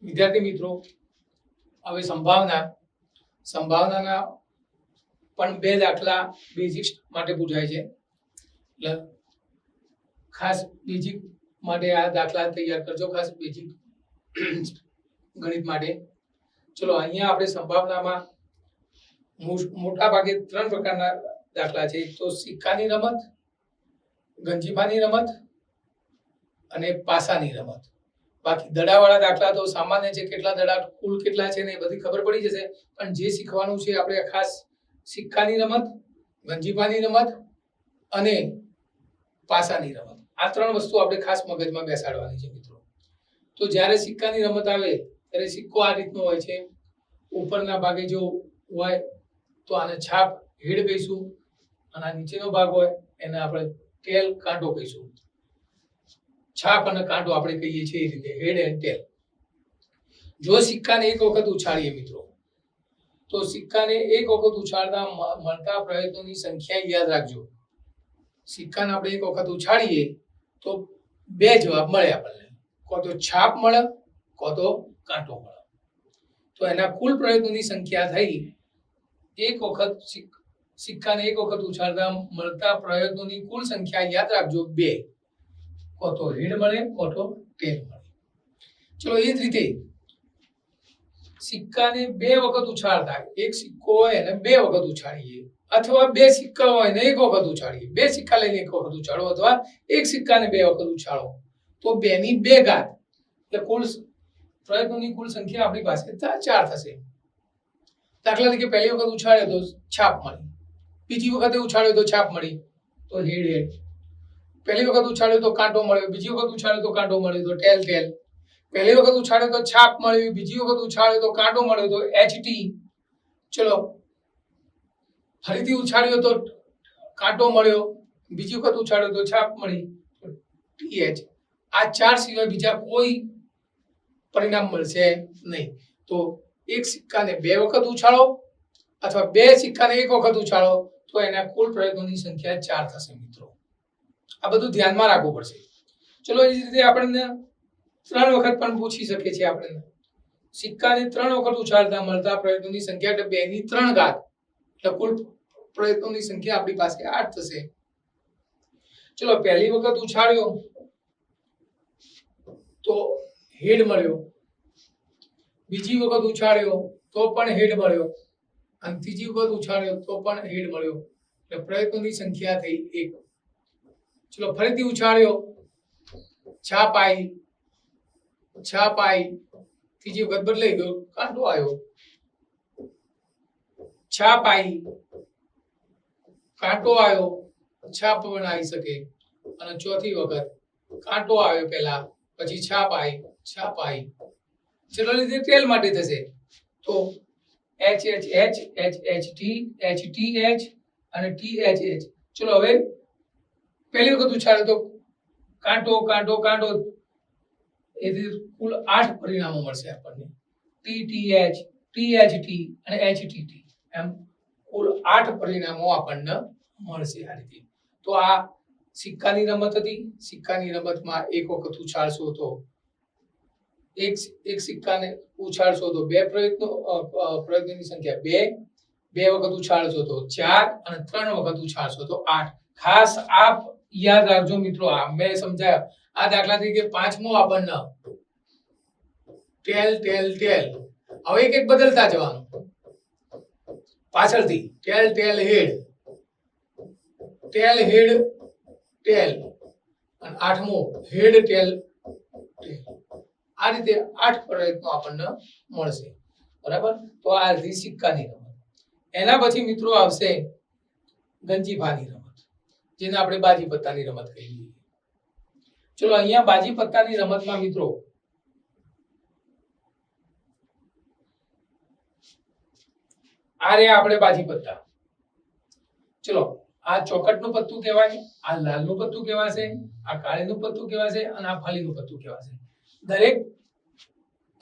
વિદ્યાર્થી મિત્રો, હવે સંભાવનાના પણ બે દાખલા બેઝિક્સ માટે પૂછાય છે. એટલે ખાસ બેઝિક માટે આ દાખલા તૈયાર કરજો, ખાસ બેઝિક ગણિત માટે. ચલો, અહીંયા આપણે સંભાવનામાં મોટા ભાગે 3 પ્રકારના દાખલા છે. તો સિક્કાની રમત, ગંજીફાની રમત અને પાસાની રમત. બાકી દડાવાળા દાખલા તો સામાન્ય છે, કેટલા દડા કુલ કેટલા છે ને એ બધી ખબર પડી જશે. પણ જે શીખવાનું છે આપણે ખાસ સિક્કાની રમત, ગંજીફાની રમત અને પાસાની રમત. આ 3 વસ્તુ આપણે ખાસ મગજમાં બેસાડવાની છે મિત્રો. તો જ્યારે સિક્કાની રમત આવે ત્યારે સિક્કો આ રીતનો હોય છે. ઉપરના ભાગે જો હોય તો આને છાપ હેડ કહીશું, અને આ નીચેનો ભાગ હોય એને આપણે ટેલ કાંટો કહીશું. છાપ અને કાંટો આપણે કહીએ છીએ એ રીતે, હેડ એન્ડ ટેલ. જો સિક્કાને એક વખત ઉછાળીએ મિત્રો, તો સિક્કાને એક વખત ઉછાળતા મળતા પ્રયત્નોની સંખ્યા યાદ રાખજો. સિક્કાને આપણે એક વખત ઉછાળીએ તો 2 જવાબ મળે આપણને, કો તો છાપ મળે, કો તો કાંટો મળે. તો એના કુલ પ્રયત્નોની સંખ્યા થઈ, એક વખત સિક્કાને એક વખત ઉછાળતા મળતા પ્રયત્નોની કુલ સંખ્યા યાદ રાખજો 2. કો તો હેડ મળે, કો તો ટેલ મળે. ચલો, એ જ રીતે સિક્કાને 2 વખત ઉછાળતા, એક સિક્કો હોય એને 2 વખત ઉછાળીએ, અથવા 2 સિક્કા હોય ને 1 વખત ઉછાળીએ. 2 સિક્કા લઈને 1 વખત ઉછાળો, અથવા એક સિક્કાને 2 વખત ઉછાળો, તો 2 ની 2 ઘાત, એટલે કુલ પ્રયત્નોની કુલ સંખ્યા આપણી પાસે 4 થશે. દાખલા તરીકે પહેલી વખત ઉછાળ્યો તો છાપ મળી, બીજી વખતે ઉછાળ્યો તો છાપ મળી, તો હેડ હેડ. પહેલી વખત ઉછાળ્યો તો કાંટો મળ્યો, બીજી વખત ઉછાળ્યો તો કાંટો મળ્યો, તો ટેલ ટેલ. પહેલી વખત ઉછાળ્યો તો છાપ મળ્યું, બીજી વખત ઉછાળ્યો તો કાંટો મળ્યો, તો HT. ચલો, ફરીથી ઉછાળ્યો તો કાંટો મળ્યો, બીજી વખત ઉછાળ્યો તો છાપ મળી, તો TH. આ 4 સિવાય બીજા કોઈ પરિણામ મળશે નહીં. તો એક સિક્કાને 2 વખત ઉછાળો અથવા 2 સિક્કાને 1 વખત ઉછાળો, તો એના કુલ પ્રયત્નોની સંખ્યા 4 થશે મિત્રો. આ બધું ધ્યાનમાં રાખવું પડશે. ચલો, એ રીતે આપણને 3 વખત પણ પૂછી શકે છે. આપણને સિક્કાને 3 વખત ઉછાળતા મળતા પ્રયત્નોની સંખ્યા એટલે 2 ની 3 ઘાત, એટલે કુલ પ્રયત્નોની સંખ્યા આપણી પાસે 8 થશે. ચલો, પહેલી વખત ઉછાળ્યો તો હેડ મળ્યો, બીજી વખત ઉછાળ્યો તો પણ હેડ મળ્યો, અને ત્રીજી વખત ઉછાળ્યો તો પણ હેડ મળ્યો, એટલે પ્રયત્નોની સંખ્યા થઈ 1. ચલો, ફરીથી ઉછાળ્યો, છાપ આવી, ત્રીજી વખત બદલાઈ ગયો, કાંટો આવ્યો, છાપ આવી, કાંટો આવ્યો, છાપ પણ આવી શકે, અને ચોથી વખત કાંટો આવ્યો પહેલા, પછી છાપ આવી. ચલો, લીધે ટેલ માટે થશે તો HH, HHT, HTH અને THH. ચલો, હવે પહેલી વખત ઉછાળ્યો તો કાંટો, એથી કુલ 8 પરિણામો મળશે આપણને. TTH, THT અને HTT, એમ કુલ 8 પરિણામો આપણને મળશે આ રીતે. તો આ સિક્કાની રમત હતી. સિક્કાની રમતમાં એક વખત ઉછાળશો તો એક સિક્કાને ઉછાળશો તો 2 પ્રયત્નોની સંખ્યા 2, 2 વખત ઉછાળશો તો 4, અને 3 વખત ઉછાળશો તો 8. ખાસ આપ યાદ રાખજો મિત્રો. આ મેં સમજાયા. આ દાખલા તરીકે 5મો આપણને ટેલ ટેલ ટેલ. હવે એક બદલતા જવાનું પાછળથી. ટેલ ટેલ હેડ, ટેલ હેડ ટેલ, અને 8મો હેડ ટેલ ટેલ. આ રીતે 8 પ્રયત્નો આપણને મળશે. બરાબર? તો આ હતી સિક્કાની રમત. એના પછી મિત્રો આવશે ગંજીફાની રમત, જેને આપણે બાજી પત્તાની રમત કહીએ. ચલો, અહીંયા બાજી પત્તાની રમતમાં મિત્રો આ રે આપણે બાજી પત્તા. ચલો, આ ચોકટનું પત્તું કહેવાય, આ લાલનું પત્તું કહેવાશે, આ કાળીનું પત્તું કહેવાશે, અને આ ફાલીનું પત્તું કહેવાશે. દરેક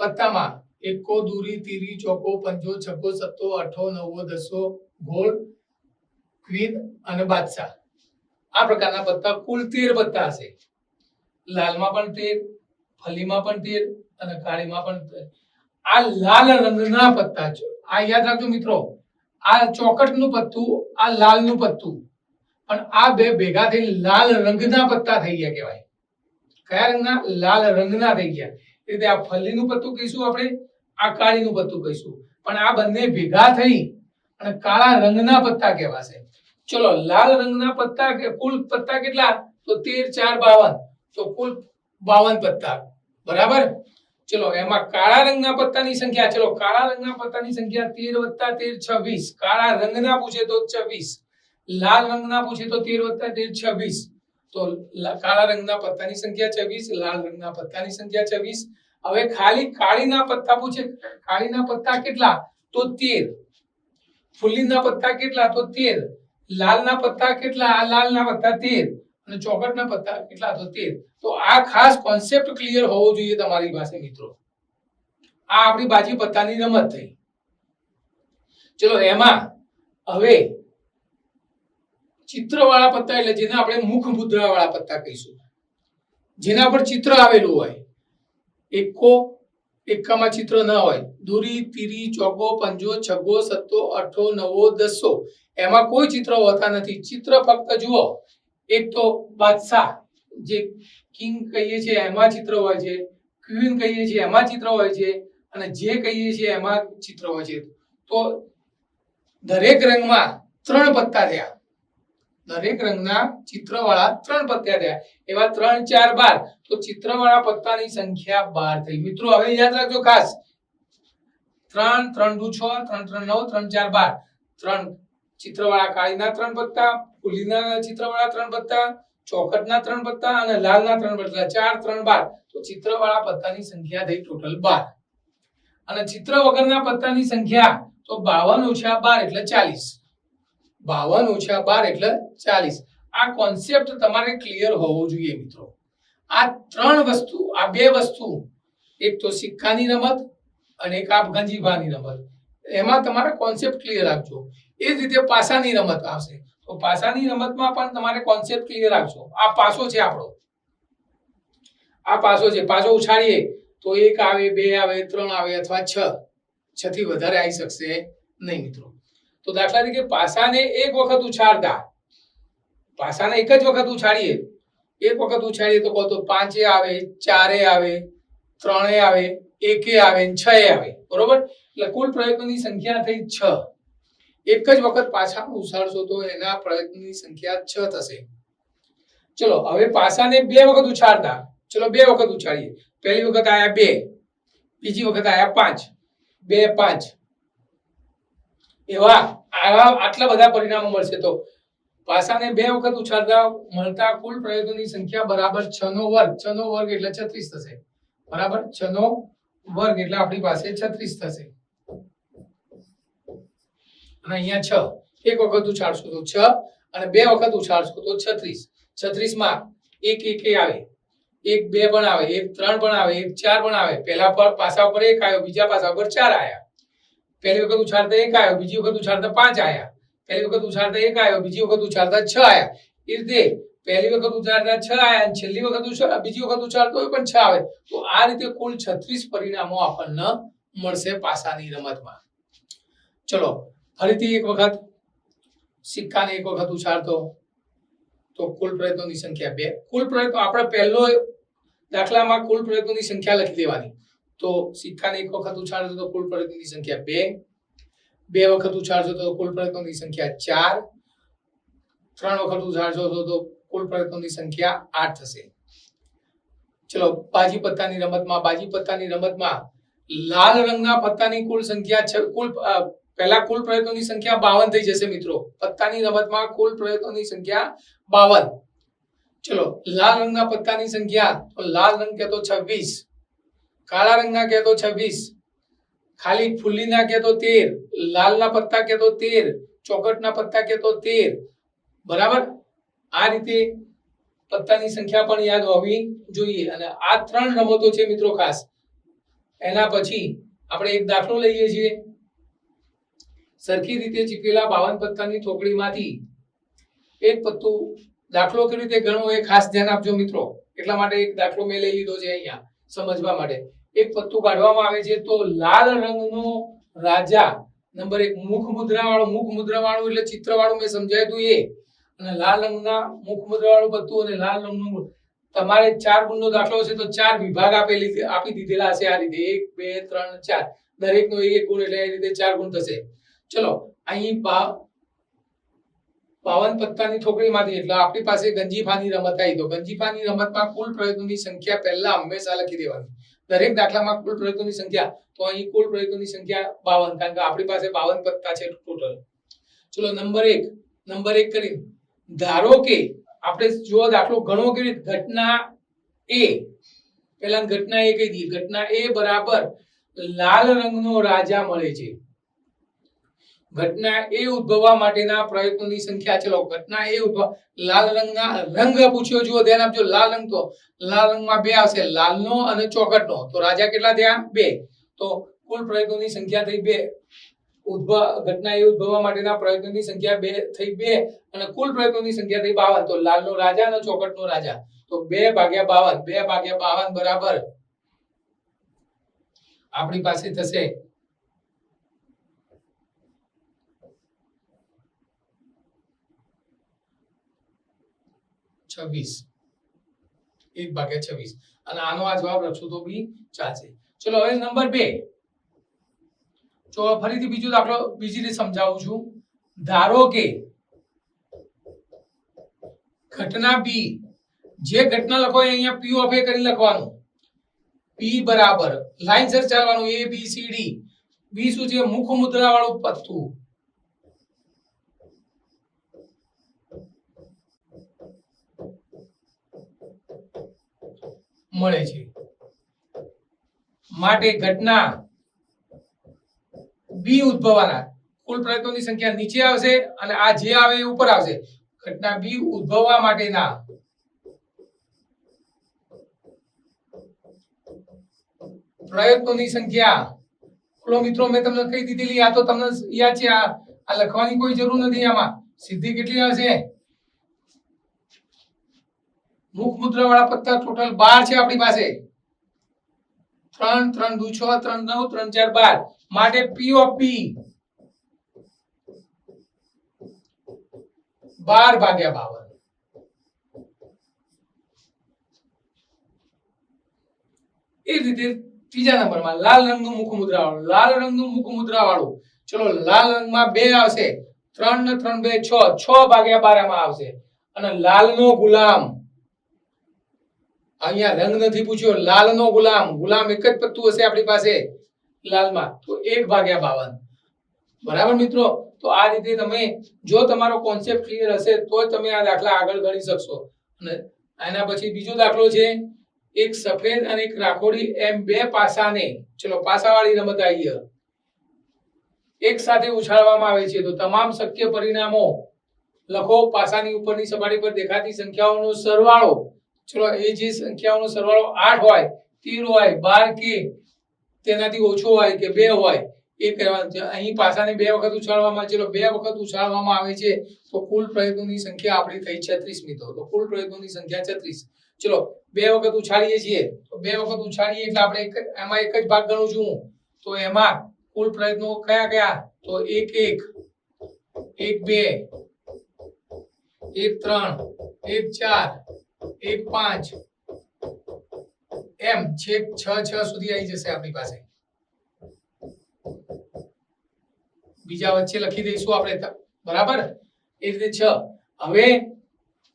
પત્તામાં એકો, દૂરી, તીરી, ચોકો, પંજો, છક્કો, સત્તો, અઠ્ઠો, નવ્વો, દસો, ગોળ, ક્વીન અને બાદશાહ. આ પ્રકારના પત્તા કુલ 13 પત્તા હશે. લાલમાં પણ 13, ફલીમાં પણ 13, અને કાળીમાં પણ આ લાલ રંગના પત્તા છે. આ યાદ રાખજો મિત્રો, આ ચોકટનું પત્તું, આ લાલનું પત્તું, પણ આ બે ભેગા થઈ લાલ રંગના પત્તા થઈ ગયા કહેવાય. કયા રંગના? લાલ રંગના થઈ ગયા. એ રીતે આ ફલ્લીનું પત્તું કહીશું આપણે, આ કાળીનું પત્તું કહીશું, પણ આ બંને ભેગા થઈ અને કાળા રંગના પત્તા કહેવાશે. ચલો, લાલ રંગના પત્તા કુલ પત્તા કેટલા? તો 13 4 52, તો કુલ 52 પત્તા. બરાબર. ચલો, એમાં કાળા રંગના પત્તાની સંખ્યા, ચલો કાળા રંગના પત્તાની સંખ્યા 13 + 13 26. કાળા રંગના પૂછે તો 26, લાલ રંગના પૂછે તો 13 + 13 26. તો કાળા રંગના પત્તાની સંખ્યા 26, લાલ રંગના પત્તાની સંખ્યા 26. હવે ખાલી કાળીના પત્તા પૂછે, કાળીના પત્તા કેટલા? તો 13. ફુલ્લીના પત્તા કેટલા? તો 13. લાલના પત્તા કેટલા? આ લાલના પત્તા 13 અને ચોકટના પત્તા કેટલા? તો 13. તો આ ખાસ કોન્સેપ્ટ ક્લિયર હોવો જોઈએ તમારી પાસે મિત્રો. આ આપણી બાજી પત્તાની રમત થઈ. ચલો, એમાં હવે ચિત્રવાળા પત્તા એટલે જેને આપણે મુખ મુદ્રા વાળા પત્તા કહીશું, જેના પર ચિત્ર આવેલું હોય. એક્કામાં ચિત્ર ન હોય, દૂરી, તીરી, ચોકો, પંજો, છગ્ગો, સત્તો, અઠ્ઠો, નવ્વો, દસો, એમાં કોઈ ચિત્ર હોતા નથી. ચિત્ર ફક્ત જુઓ, એક તો બાદશાહ જે કિંગ કહીએ છીએ એમાં ચિત્ર હોય છે, ક્વીન કહીએ છીએ એમાં ચિત્ર હોય છે, અને જે કહીએ છીએ એમાં ચિત્ર હોય છે. તો દરેક રંગમાં 3 પત્તા થયા. દરેક રંગના ચિત્રવાળા 3 પત્તા થયા. એવા 3 4 12, તો ચિત્રવાળા પત્તાની સંખ્યા 12 થઈ. મિત્રો હવે યાદ રાખજો ખાસ, 3 3 દુ 6, 3 3 9, 3 4 12. 3 ચિત્રવાળા કાળીના 3 પત્તા, ફૂલીના ચિત્રવાળા 3 પત્તા, ચોકટના 3 પત્તા અને લાલના 3 પત્તા. 4 3 12. તો ચિત્રવાળા પત્તાની સંખ્યા થઈ ટોટલ 12. અને ચિત્ર વગરના પત્તાની સંખ્યા તો 52 - 12 એટલે 40. 52 - 12 એટલે 40. આ કોન્સેપ્ટ તમારે ક્લિયર હોવો જોઈએ મિત્રો. આ 3 વસ્તુ, આ 2 વસ્તુ, એક તો સિક્કાની રમત અને એક આ ગંજીફાની રમત, એમાં તમારે કોન્સેપ્ટ ક્લિયર રાખજો. એ જ રીતે પાસાની રમત આવશે, તો પાસાની રમતમાં પણ તમારે કોન્સેપ્ટ ક્લિયર રાખજો. આ પાસો છે આપણો, આ પાસો છે. પાસો ઉછાળીએ તો 1 આવે, 2 આવે, 3 આવે અથવા 6 થી વધારે આવી શકશે નહીં મિત્રો. તો દાખલા તરીકે પાસાને એક વખત ઉછાળતા, પાસાને એક જ વખત ઉછાળીએ, એક વખત ઉછાળીએ તો કહો તો 5 આવે, 4 આવે, 3 આવે, 1 આવે, 6 આવે. બરોબર. એટલે કુલ પ્રયત્નોની સંખ્યા થઈ 6. એક જ વખત પાસાને ઉછાળશો તો એના પ્રયત્નોની સંખ્યા 6 થશે. ચલો, હવે પાસાને 2 વખત ઉછાળતા, ચલો 2 વખત ઉછાળીએ. પહેલી વખત આયા 2, બીજી વખત આયા 5, 2 5. એવા આટલા બધા પરિણામો મળશે. તો પાસાને 2 વખત ઉછાળતા મળતા કુલ પ્રયત્નોની સંખ્યા બરાબર 6 નો વર્ગ. 6 નો વર્ગ એટલે 36 થશે. બરાબર. 6 નો વર્ગ એટલે આપણી પાસે 36 થશે. અને અહીંયા 6, એક વખત ઉછાળશો તો 6 અને 2 વખત ઉછાળશો તો 36. 36 માં 1 1 આવે, 1 2 પણ આવે, 1 3 પણ આવે, 1 4 પણ આવે. પહેલા પર પાસા ઉપર 1 આવ્યો, બીજા પાસા ઉપર 4 આયા. પહેલી વખત ઉછાળતા 1 આવ્યો, બીજી વખત ઉછાળતા 5 આયા. પહેલી વખત ઉછાળતા 1 આવ્યો, બીજી વખત ઉછાળતા 6 આયા. એ રીતે પહેલી વખત ઉછાળતા 6 આયા અને છેલ્લી વખત બીજી વખત ઉછાળતો પણ 6 આવે. તો આ રીતે કુલ 36 પરિણામો આપણને મળશે પાસાની રમતમાં. ચલો, ફરીથી એક વખત સિક્કાને એક વખત ઉછાળતો તો કુલ પ્રયત્નોની સંખ્યા 2. કુલ પ્રયત્નો આપણે પહેલો દાખલામાં કુલ પ્રયત્નોની સંખ્યા લખી દેવાની. તો સિક્કાને એક વખત ઉછાળશો તો કુલ પ્રયત્નોની સંખ્યા 2, 2 વખત ઉછાળશો તો કુલ પ્રયત્નોની સંખ્યા 4, 3 વખત ઉછાળશો તો કુલ પ્રયત્નોની સંખ્યા 8 થશે. ચલો, બાજી પત્તાની રમતમાં લાલ રંગના પત્તાની કુલ સંખ્યા પહેલા કુલ પ્રયત્નોની સંખ્યા 52 થઈ જશે મિત્રો. પત્તાની રમતમાં કુલ પ્રયત્નોની સંખ્યા 52. ચલો, લાલ રંગના પત્તાની સંખ્યા, તો લાલ રંગ કે તો 26, કાળા રંગના કે તો 26, ખાલી ફુલ્લીના કે તો 13, લાલના પત્તા કે તો 13, ચોકટના પત્તા કે તો 13. બરાબર. આ રીતે પત્તાની સંખ્યા પણ યાદ હોવી જોઈએ. અને આ 3 રમતો છે મિત્રો ખાસ. એના પછી આપણે એક દાખલો લઈએ છીએ. સરખી રીતે ચીપેલા 52 પત્તાની થોકડીમાંથી એક પત્તું, દાખલો કેવી રીતે ગણવો એ ખાસ ધ્યાન આપજો મિત્રો. એટલા માટે એક દાખલો મેં લઈ લીધો છે અહીંયા સમજવા માટે. એક પત્તું કાઢવામાં આવે છે તો લાલ રંગનો રાજા નંબર 1 મુખ મુદ્રા વાળું એટલે ચિત્ર વાળું મેં સમજાવ્યું હતું એ, અને લાલ રંગના મુખ મુદ્રા વાળું પત્તું અને લાલ રંગનું તમારે 4 ગુણનો દાખલો હશે તો 4 વિભાગ આપી દીધેલા હશે આ રીતે 1 2 3 4 દરેકનો એક ગુણ એટલે એ રીતે 4 ગુણ થશે. ચલો અહીં 52 પત્તાની ઠોકરીમાંથી એટલે આપણી પાસે ગંજીફાની રમત આવી તો ગંજીફાની રમતમાં કુલ પ્રયત્નોની સંખ્યા પહેલા હંમેશા લખી દેવાની. દરેક દાખલામાં કુલ પ્રયત્નોની સંખ્યા તો અહીં કુલ પ્રયત્નોની સંખ્યા 52 કારણ કે આપણી પાસે 52 પત્તા છે ટોટલ. ચલો નંબર 1 કરી ધારો કે આપણે જો દાખલો ગણવો કે ઘટના A પહેલા ઘટના A કહી દઈએ. ઘટના A બરાબર લાલ રંગનો રાજા મળે છે. ઘટના A ઉદ્ભવવા માટેના પ્રયત્નોની સંખ્યા ચલો ઘટના A ઉદ્ભવ લાલ રંગના રંગ પૂછ્યો જુઓ ધ્યાન આપજો. લાલ રંગ તો લાલ રંગમાં 2 આવશે લાલનો અને ચોકટનો તો રાજા કેટલા થયા 2 તો કુલ પ્રયત્નોની સંખ્યા થઈ 2 ઘટના A ઉદ્ભવવા માટેના પ્રયત્નોની સંખ્યા 2 થઈ 2 અને કુલ પ્રયત્નોની સંખ્યા થઈ 52 તો લાલનો રાજા અને ચોકટનો રાજા તો 2/52 બરાબર આપણી પાસે થશે 26 1/26 અને આનો આ જવાબ લખશો તો બી ચાલશે. ચલો હવે નંબર 2 જો ફરીથી બીજો દાખલો બીજી રીતે સમજાવું છું. ધારો કે ઘટના B જે ઘટના લખો અહીંયા P ઓફ A કરી લખવાનું. P બરાબર લાઈનસર ચાલવાનું A B C D. B શું છે મુખ મુદ્રા વાળું પત્તું મળે છે માટે ઘટના B ઉદ્ભવવાના કુલ પ્રયત્નોની સંખ્યા નીચે આવશે અને આ જે આવે એ ઉપર આવશે. ઘટના B ઉદ્ભવવા માટેના પ્રયત્નોની સંખ્યા ચલો મિત્રો મેં તમને કહી દીધેલી આ તો તમને યાદ છે આ લખવાની કોઈ જરૂર નથી. આમાં સીધી કેટલી આવશે મુખ મુદ્રા વાળા પત્તા ટોટલ 12 છે આપણી પાસે 3 3 2 6 3 9 3 4 12 માટે P of B 12/52 એ રીતે ત્રીજા નંબરમાં લાલ રંગનું મુખ મુદ્રા વાળું ચલો લાલ રંગમાં 2 આવશે 3 ને 3 2 6 6/12 માં આવશે અને લાલનો ગુલામ અહીંયા રંગ નથી પૂછ્યો લાલનો ગુલામ એક જ પત્તું હશે આપણી પાસે લાલમાં તો 1/52 બરાબર મિત્રો. તો આ રીતે તમે જો તમારો કોન્સેપ્ટ ક્લિયર હશે તો જ તમે આ દાખલા આગળ ગણી શકશો. અને આના પછી બીજો દાખલો છે એક સફેદ અને એક રાખોડી એમ 2 પાસાને ચલો પાસાવાળી રમત આવી એક સાથે ઉછાળવામાં આવે છે તો તમામ શક્ય પરિણામો લખો. પાસાની ઉપરની સપાટી પર દેખાતી સંખ્યાઓનો સરવાળો ચલો એ જે સંખ્યાઓનો સરવાળો 8 હોય 13 હોય 12 કે તેનાથી ઓછો હોય કે 2 હોય એ કહેવાનું છે. અહીં પાસાને 2 વખત ઉછાળવામાં ચલો 2 વખત ઉછાળવામાં આવે છે તો કુલ પ્રયત્નોની સંખ્યા આપણી થઈ 36 મિત્રો. તો કુલ પ્રયત્નોની સંખ્યા 36. ચલો 2 વખત ઉછાળીએ છીએ તો 2 વખત ઉછાળીએ એટલે આપણે એમાં એક જ ભાગ ગણું છું તો એમાં કુલ પ્રયત્નો કયા તો 1 1 1 2 1 3 1 4 1 5 એમ છેક 6 સુધી આવી જશે આપણી પાસે. બીજા વચ્ચે લખી દઈશું આપણે બરાબર એ રીતે 6. હવે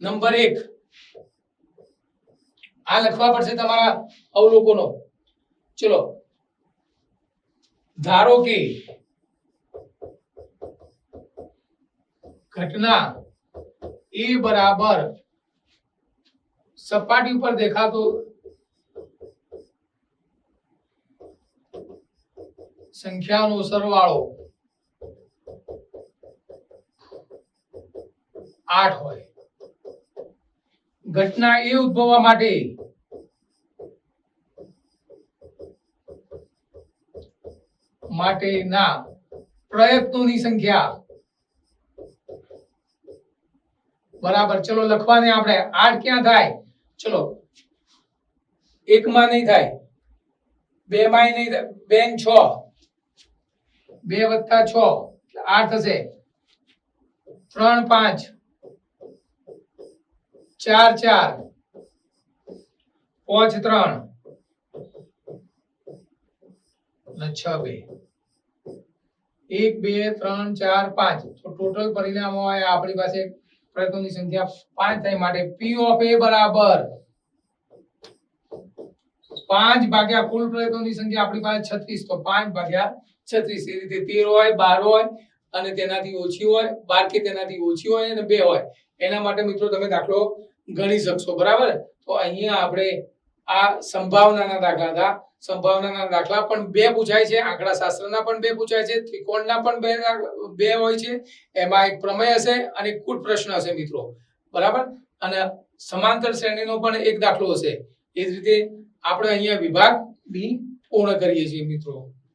નંબર 1 આ લખવા પડશે તમારા અવલોકનો. ચલો ધારો કે ઘટના A બરાબર સપાટી ઉપર દેખાતો સંખ્યાનો સરવાળો 8 હોય. ઘટના A ઉદ્ભવવા માટે માટેના પ્રયત્નોની સંખ્યા બરાબર ચલો લખવાને આપણે 8 ક્યાં થાય ચલો 1 માં નહીં થાય 2 માં નહીં 2 ને 6 2 વત્તા 6 8 થશે 3 5 4 4 5 3 અને 6 2 1 2 3 4 5 તો ટોટલ પરિણામો હોય આપણી પાસે પ્રયત્નોની સંખ્યા 5 થાય માટે P of A બરાબર 5 ભાગ્યા કુલ પ્રયત્નોની સંખ્યા આપણી પાસે 36 તો 5 ભાગ્યા 36 એ રીતે 13 હોય 12 હોય અને તેનાથી ઓછી હોય 12 કે તેનાથી ઓછી હોય અને 2 હોય એના માટે મિત્રો તમે દાખલો ગણી શકશો બરાબર તો અહીંયા આપણે આ સંભાવનાના દાખલા હતા સંભાવનાના દાખલા પણ 2 પૂછાય છે આંકડા શાસ્ત્રના પણ 2 પૂછાય છે ત્રિકોણના પણ 2 હોય છે એમાં એક પ્રમેય હશે અને કુટ પ્રશ્ન હશે મિત્રો બરાબર અને સમાંતર શ્રેણીનો પણ એક દાખલો હશે એ જ રીતે આપણે અહીંયા વિભાગ બી પૂર્ણ કરીએ છીએ મિત્રો